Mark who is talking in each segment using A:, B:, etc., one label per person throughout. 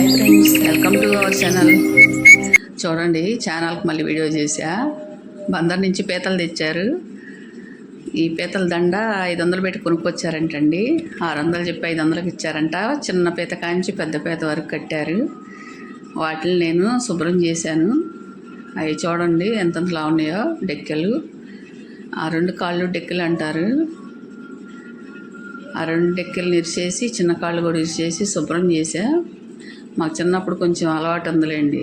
A: Hi friends, welcome to our channel. చూడండి, ఛానల్కి మళ్ళీ వీడియో చేశా. బందర్ నుంచి పీతలు తెచ్చారు. ఈ పీతల దండ 500 పెట్టి కొనుక్కొచ్చారంటండి. 600 చెప్పి 500కి ఇచ్చారంట. చిన్న పీత కాంచి పెద్ద పీత వరకు కట్టారు. వాటిని నేను శుభ్రం చేశాను. అవి చూడండి ఎంతలా ఉన్నాయో డెక్కలు. ఆ 2 కాళ్ళు డెక్కలు అంటారు. ఆ 2 డెక్కలు ఇరిచేసి చిన్న కాళ్ళు కూడా ఇరిచేసి శుభ్రం చేశా. మాకు చిన్నప్పుడు కొంచెం అలవాటు ఉందిలేండి.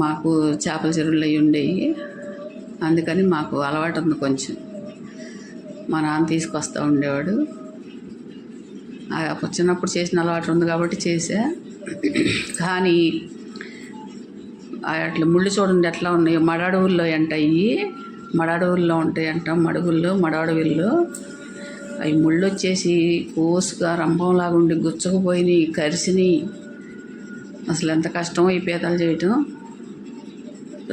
A: మాకు చేపల చెరువులు అవి ఉండేవి, అందుకని మాకు అలవాటు ఉంది కొంచెం. మా నాన్న తీసుకొస్తూ ఉండేవాడు. చిన్నప్పుడు చేసిన అలవాటు ఉంది కాబట్టి చేసా. కానీ అట్లా ముళ్ళు చూడండి ఎట్లా ఉన్నాయో. మడడువుల్లో అంటాయి, మడడువుల్లో ఉంటాయంట. మడడువుల్లో అవి ముళ్ళు వచ్చేసి కోసుగా రంభంలాగా ఉండి గుచ్చకుపోయినాయి, కరిసినాయి. అసలు ఎంత కష్టమో ఈ పీతలు చేయటం.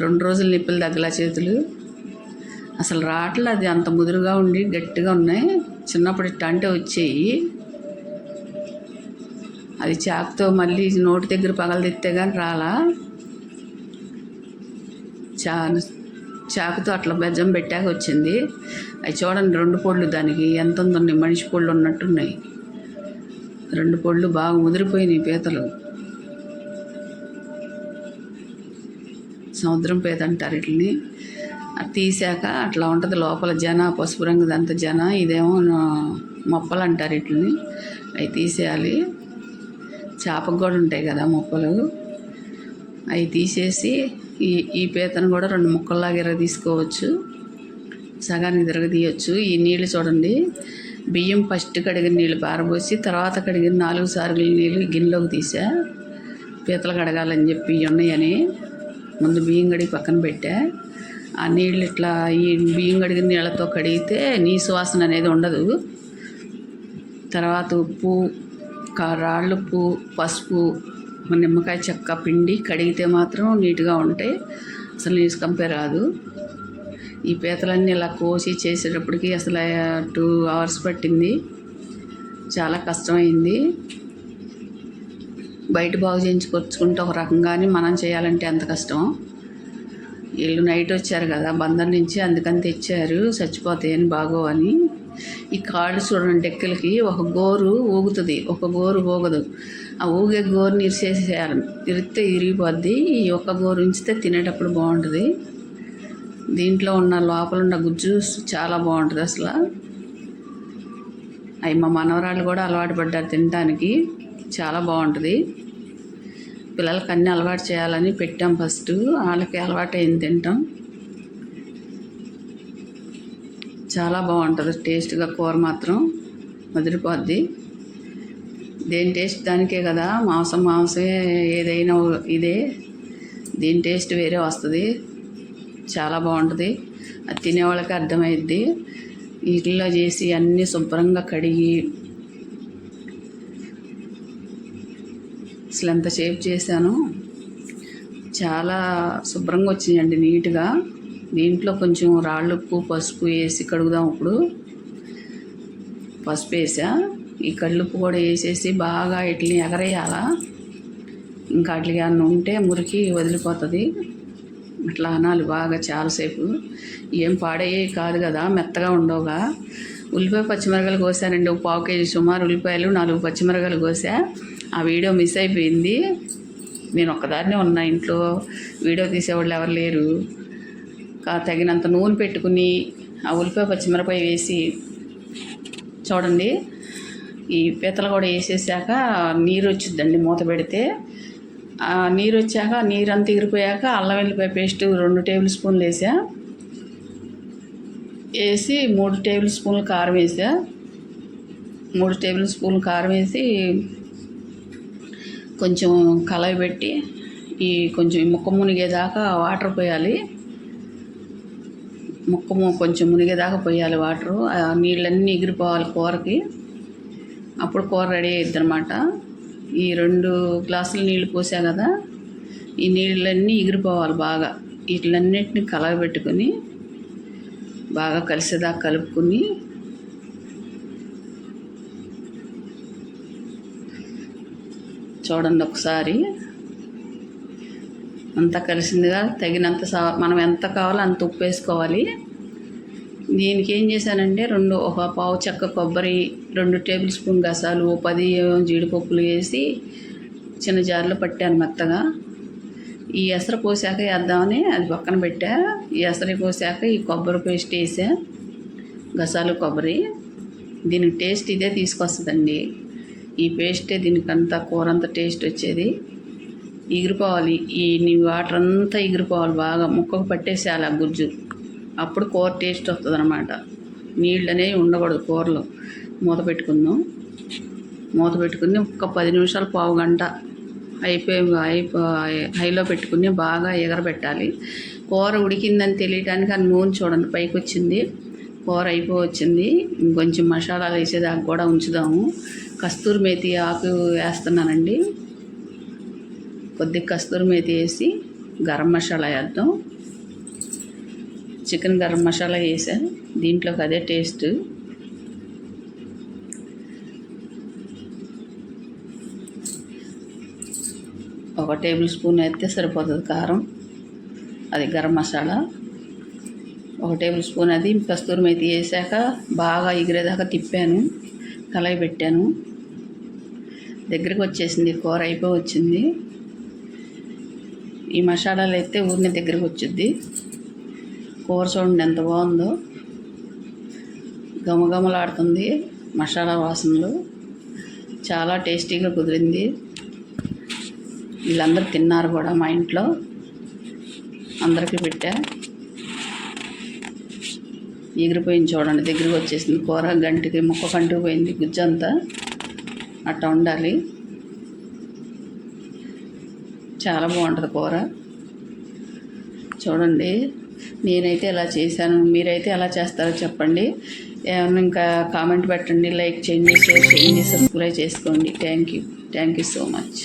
A: 2 రోజులు నిప్పులు తగ్గలా చేతులు. అసలు రావట్లే, అది అంత ముదురుగా ఉండి గట్టిగా ఉన్నాయి. చిన్నప్పుడు ఇట్ట అంటే వచ్చేయి. అది చాకుతో మళ్ళీ నోటి దగ్గర పగలదిస్తే కానీ రాలా. చాకుతో అట్లా బెజ్జం పెట్టాక వచ్చింది. అవి చూడండి 2 పొళ్ళు, దానికి ఎంత ఉందండి, మనిషి పొళ్ళు ఉన్నట్టున్నాయి. 2 పొళ్ళు బాగా ముదిరిపోయినాయి పీతలు. సముద్రం పీత అంటారు వీటిని. అది తీసాక అట్లా ఉంటుంది లోపల జన, పసుపు రంగుదంతా జన. ఇదేమో మొప్పలు అంటారు వీటిని. అవి తీసేయాలి. చేపకు కూడా ఉంటాయి కదా మొప్పలు, అవి తీసేసి ఈ పీతను కూడా 2 ముక్కల్లాగా ఎరగ తీసుకోవచ్చు, సగానికి తిరగదీయచ్చు. ఈ నీళ్ళు చూడండి, బియ్యం ఫస్ట్ కడిగిన నీళ్ళు పారబోసి తర్వాత కడిగిన 4 సార్లు నీళ్ళు గిన్నెలోకి తీసా. పీతలు కడగాలని చెప్పి ఉన్నాయని ముందు బియ్యం కడిగి పక్కన పెట్టా. ఆ నీళ్ళు ఇట్లా ఈ బియ్యం కడిగిన నీళ్ళతో కడిగితే నీసు వాసన అనేది ఉండదు. తర్వాత ఉప్పు, రాళ్ళుప్పు, పసుపు, నిమ్మకాయ చెక్క పిండి కడిగితే మాత్రం నీట్గా ఉంటాయి. అసలు నీసు కంపే రాదు. ఈ పీతలన్నీ ఇలా కోసి చేసేటప్పటికి అసలు 2 hours పట్టింది. చాలా కష్టమైంది. బయట బాగు చేయించుకొచ్చుకుంటే ఒక రకంగాని మనం చేయాలంటే ఎంత కష్టం. వీళ్ళు నైట్ వచ్చారు కదా బందర్ నుంచి, అందుకని తెచ్చారు. చచ్చిపోతాయని బాగోవని. ఈ కాళ్ళు చూడండి డెక్కలకి ఒక గోరు ఊగుతుంది, ఒక గోరు ఊగదు. ఆ ఊగే గోరుని ఇరిసేసేయాలి. ఇరిస్తే ఇరిగిపోద్ది. ఈ ఒక్క గోరు ఉంచితే తినేటప్పుడు బాగుంటుంది. దీంట్లో ఉన్న లోపల ఉన్న గుజ్జు చాలా బాగుంటుంది అసలు. అవి మా మనవరాళ్ళు కూడా అలవాటు పడ్డారు తినడానికి. చాలా బాగుంటుంది. పిల్లలకి అన్నీ అలవాటు చేయాలని పెట్టాం ఫస్ట్. వాళ్ళకి అలవాటు అయింది తింటాం. చాలా బాగుంటుంది టేస్ట్గా. కూర మాత్రం వదిలిపోద్ది. దేని టేస్ట్ దానికే కదా. మాంసమే ఏదైనా ఇదే. దీని టేస్ట్ వేరే వస్తుంది. చాలా బాగుంటుంది. అది తినేవాళ్ళకి అర్థమైద్ది. వీటిల్లో చేసి అన్నీ శుభ్రంగా కడిగి అసలు ఎంత షేప్ చేశాను. చాలా శుభ్రంగా వచ్చినాయండి నీట్గా. దీంట్లో కొంచెం రాళ్ళుప్పు, పసుపు వేసి కడుగుదాం. ఇప్పుడు పసుపు వేసా, ఈ కళ్ళుప్పు కూడా వేసేసి బాగా ఇట్లని ఎగరేయాలా. ఇంకా అట్లకి అన్న ఉంటే మురికి వదిలిపోతుంది. అట్లా అనాలి బాగా చాలాసేపు. ఏం పాడయ్యే కాదు కదా, మెత్తగా ఉండవుగా. ఉల్లిపాయ పచ్చిమిరకాయలు కోసానండి. 1/4 kg సుమారు ఉల్లిపాయలు, 4 పచ్చిమిరకాయలు కోసా. ఆ వీడియో మిస్ అయిపోయింది. నేను ఒక్కదాన్నే ఉన్నా ఇంట్లో, వీడియో తీసేవాళ్ళు ఎవరు లేరు. తగినంత నూనె పెట్టుకుని ఆ ఉల్లిపాయ పచ్చిమిరపాయ వేసి చూడండి. ఈ పీతలు కూడా వేసేసాక నీరు వచ్చిద్దండి మూత పెడితే. ఆ నీరు వచ్చాక నీరంతా ఎగిరిపోయాక అల్లం వెల్లిపాయ పేస్ట్ 2 టేబుల్ స్పూన్లు వేసా. వేసి 3 టేబుల్ స్పూన్లు కారం వేసా. 3 టేబుల్ స్పూన్లు కారం వేసి కొంచెం కలయి పెట్టి ఈ కొంచెం ముక్క మునిగేదాకా వాటర్ పోయాలి. కొంచెం మునిగేదాకా పోయాలి వాటరు. ఆ నీళ్ళన్నీ ఎగిరిపోవాలి కూరకి. అప్పుడు కూర రెడీ అయ్యిద్ది అనమాట. ఈ 2 గ్లాసులు నీళ్ళు పోసా కదా, ఈ నీళ్ళన్నీ ఎగిరిపోవాలి బాగా. వీటిలన్నిటిని కలగబెట్టుకొని బాగా కలిసేదాకా కలుపుకొని చూడండి ఒకసారి. అంతా కలిసిందిగా. తగినంత మనం ఎంత కావాలో అంత ఉప్పు వేసుకోవాలి. దీనికి ఏం చేశానంటే ఒక పావు చెక్క కొబ్బరి, 2 టేబుల్ స్పూన్ గసాలు, 10 జీడిపప్పులు వేసి చిన్న జార్లో పట్టాను మెత్తగా. ఈ ఎసరు పోసాక వేద్దామని అది పక్కన పెట్టా. ఈ ఎసరు పోసాక ఈ కొబ్బరి పేస్ట్ వేసా, గసాలు కొబ్బరి. దీనికి టేస్ట్ ఇదే తీసుకొస్తుందండి. ఈ పేస్టే దీనికంతా కూర అంతా టేస్ట్ వచ్చేది. ఎగిరిపోవాలి, ఈ వాటర్ అంతా ఎగిరిపోవాలి, బాగా ముక్కకు పట్టేసేయాలి ఆ గుజ్జు. అప్పుడు కూర టేస్ట్ వస్తుంది అన్నమాట. నీళ్ళు అనేవి ఉండకూడదు కూరలో. మూత పెట్టుకుందాం. మూత పెట్టుకుని ఒక్క 10 నిమిషాలు, పావు గంట హైలో పెట్టుకుని బాగా ఎగరబెట్టాలి. కూర ఉడికిందని తెలియటానికి ఆ నూనె చూడండి పైకి వచ్చింది. కూర అయిపోవచ్చింది. ఇంకొంచెం మసాలాలు వేసేదాకా కూడా ఉంచుదాము. కస్తూరి మేతి ఆకు వేస్తున్నానండి. కొద్దిగా కస్తూరి మేతి వేసి గరం మసాలా వేద్దాం. చికెన్ గరం మసాలా వేసాను. దీంట్లోకి అదే టేస్ట్. ఒక టేబుల్ స్పూన్ వేస్తే సరిపోతుంది కారం. అది గరం మసాలా. 1 టేబుల్ స్పూన్ అది కస్తూరి మేతి వేసాక బాగా ఎగిరేదాకా తిప్పాను. కళాయి పెట్టాను. దగ్గరికి వచ్చేసింది, కూర అయిపోయి వచ్చింది. ఈ మసాలాలు అయితే ఊరిని దగ్గరికి వచ్చింది. కూర చూడండి ఎంత బాగుందో, గమగమలాడుతుంది మసాలా వాసనలు. చాలా టేస్టీగా కుదిరింది. వీళ్ళందరూ తిన్నారు కూడా, మా ఇంట్లో అందరికీ పెట్టా. ఎగిరిపోయింది చూడండి, దగ్గరికి వచ్చేసింది కూర. గంటికి ముక్క కంటుకుపోయింది గుజ్జంతా. అట్లా ఉండాలి. చాలా బాగుంటుంది కూర. చూడండి, నేనైతే ఎలా చేశాను, మీరైతే ఎలా చేస్తారో చెప్పండి. ఏమన్నా ఇంకా కామెంట్ పెట్టండి, లైక్ చేయండి, షేర్ చేయండి, సబ్స్క్రైబ్ చేసుకోండి. Thank you so much.